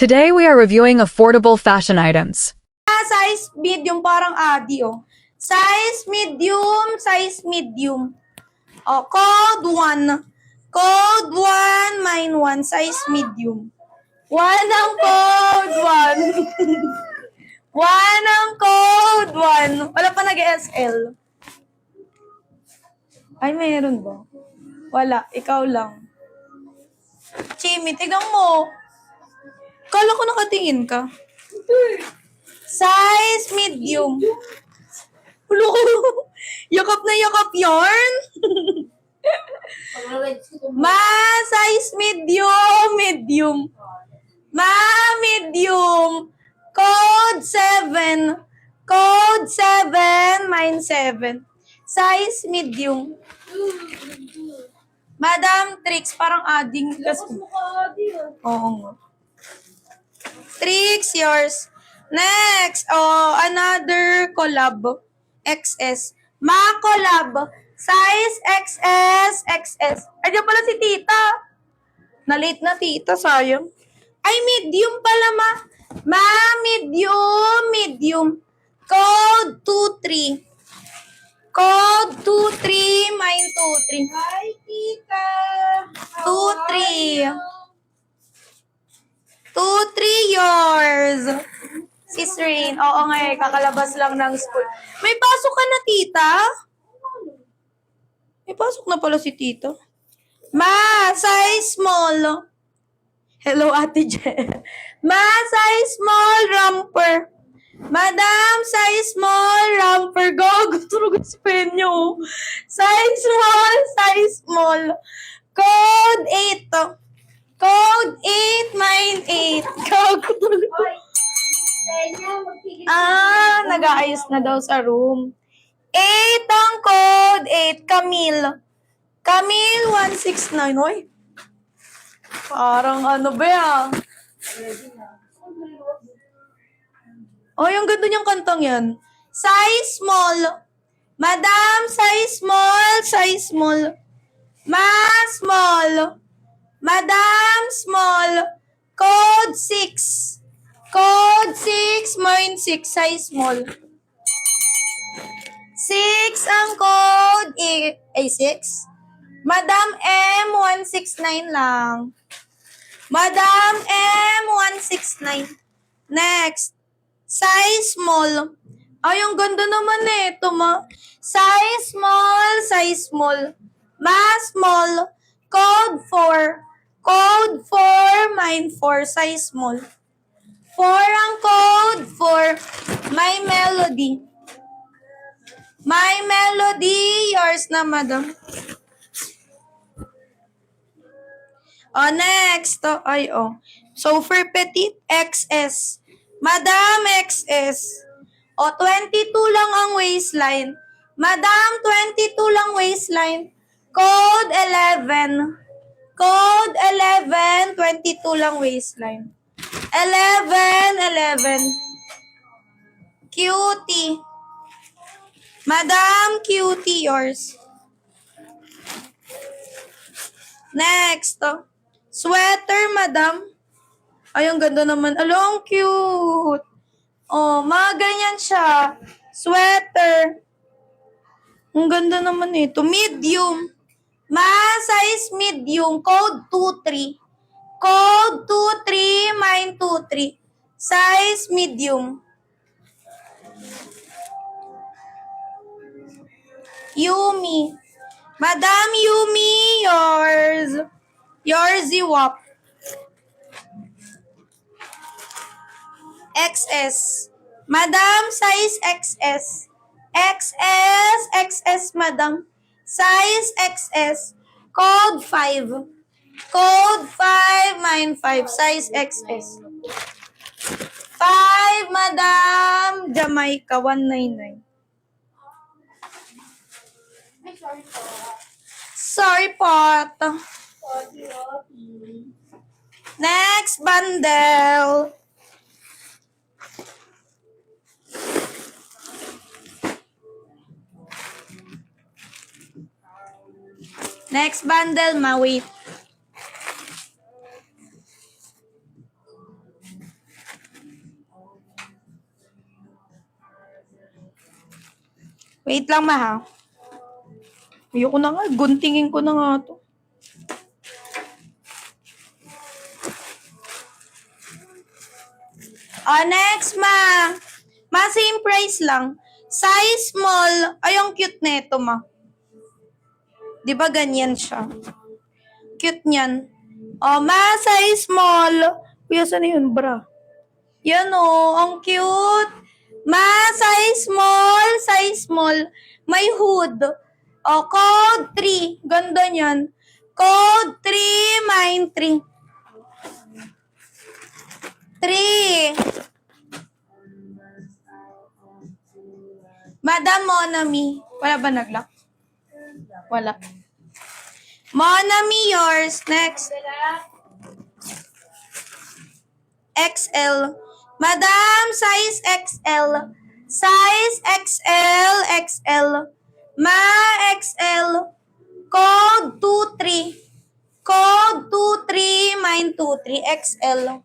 Today we are reviewing affordable fashion items. Size medium, parang Adi, oh. Size medium, size medium. Oh, code 1. Code 1, mine 1, size medium. 1 ang code 1. 1 ang code 1. Wala pa nag-SL. Ay, meron ba? Wala, ikaw lang. Chimi, tignan mo. Kala ko nakatingin ka. Size medium. Ulo ko. Yakap na yakap yarn. Ma, size medium. Medium. Ma, medium. Code 7. Code 7. Mine 7. Size medium. Madam Trix, parang ading. Oo nga. Trix, yours. Next, another collab. XS. Ma collab. Size XS, XS. Ayun pala si tita. Na-late na tita, sayang. Ay, medium pala, ma. Ma, medium, medium. Code 23. Code 23, mine 23. Hi, tita. 23. 23 yours. Sis Rain. Oo nga eh, kakalabas lang ng school. May pasok ka na, tita? May pasok na pala si tita. Ma, size small. Hello, Ate Je. Ma, size small, romper. Madam, size small, romper. Go, tulog si Penyo. Size small, size small. Code 8. Code 8, mine 8. Gago talaga. Nag-aayos na daw sa room. 8 ang code 8, Camille. Camille 169. Hoy. Parang ano ba yan? Hoy, ang ganda niyang kantang yan. Size small. Madam, size small, size small. Ma, small. Madam, small. Code 6. Code 6, mine 6, size small. 6 ang code, 6. Madam M, 169 lang. Madam M, 169. Next. Size small. Ay, ang ganda naman eh. Ito, ma. Size small, size small. Ma, small. Code 4. Code 4, mine 4, size small. 4 ang code 4. My melody. My melody. Yours na, madam. Next. So, for petite, XS. Madam, XS. 22 lang ang waistline. Madam, 22 lang waistline. Code 11. Code 11, 22 lang waistline. 11. Cutie. Madam, cutie, yours. Next. Sweater, madam. Ay, ang ganda naman. Ang cute. Mga ganyan siya. Sweater. Ang ganda naman ito. Medium. Ma, size medium. Code 23. Code 23, mine 23. Size medium. Yumi. Madam Yumi, yours. Yours, Ziwap. XS. Madam, size XS. XS, madam. Size XS. Code 5. Code 5, mine 5. Size XS. 5, madam. Jamaica, 199. Sorry, pot. Next bundle. Next bundle, ma, wait. Wait lang, ma, ha? Ayoko na nga. Guntingin ko na nga to. Next, ma. Ma, same price lang. Size small. Ay, ang cute na ito, ma. Di ba ganyan siya? Cute niyan. Ma, size small. Kuya, saan na yun, bra? Yan, ang cute. Ma, size small. Size small. May hood. Code 3. Ganda niyan. Code 3, mine 3. 3. Madam Monami. Wala ba naglock? Wala. Monami, yours. Next. XL. Madam, size XL. Size XL, XL. Ma, XL. Code 23. Code 23, mine 23. XL.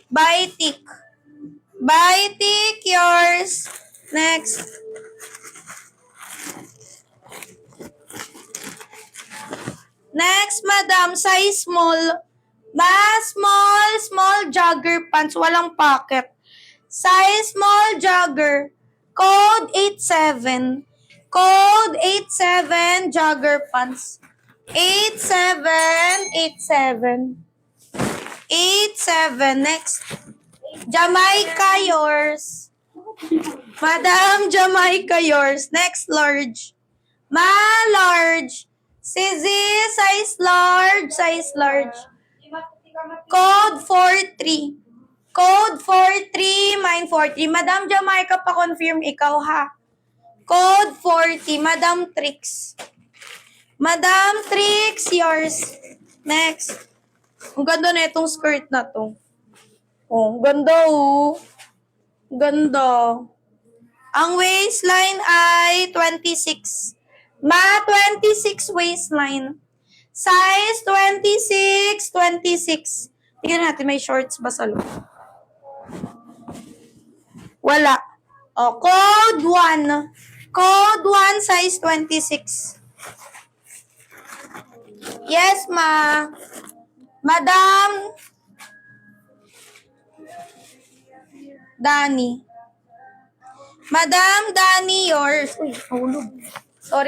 Baitik. Baitik, yours. Next. Next, madam, size small. Small jogger pants, walang pocket. Size small jogger. Code 87. Code 87, jogger pants. 87. Next. Jamaica, yours. Madam, Jamaica, yours. Next, large. Ma, large. Sizzy, size large. Code 43. Code 43, mine 43. Madam Jamaica, pa-confirm ikaw, ha? Code 40, Madam Trix. Madam Trix, yours. Next. Ang ganda na itong skirt na to. Ang ganda, Ganda. Ang waistline ay 26. Ma, 26 waistline. Size 26. Tingnan natin, may shorts ba sa loob? Wala. Code 1. Code 1, size 26. Yes, ma. Madam Dani. Madam Dani, yours. Uy, nahulog. Sorry.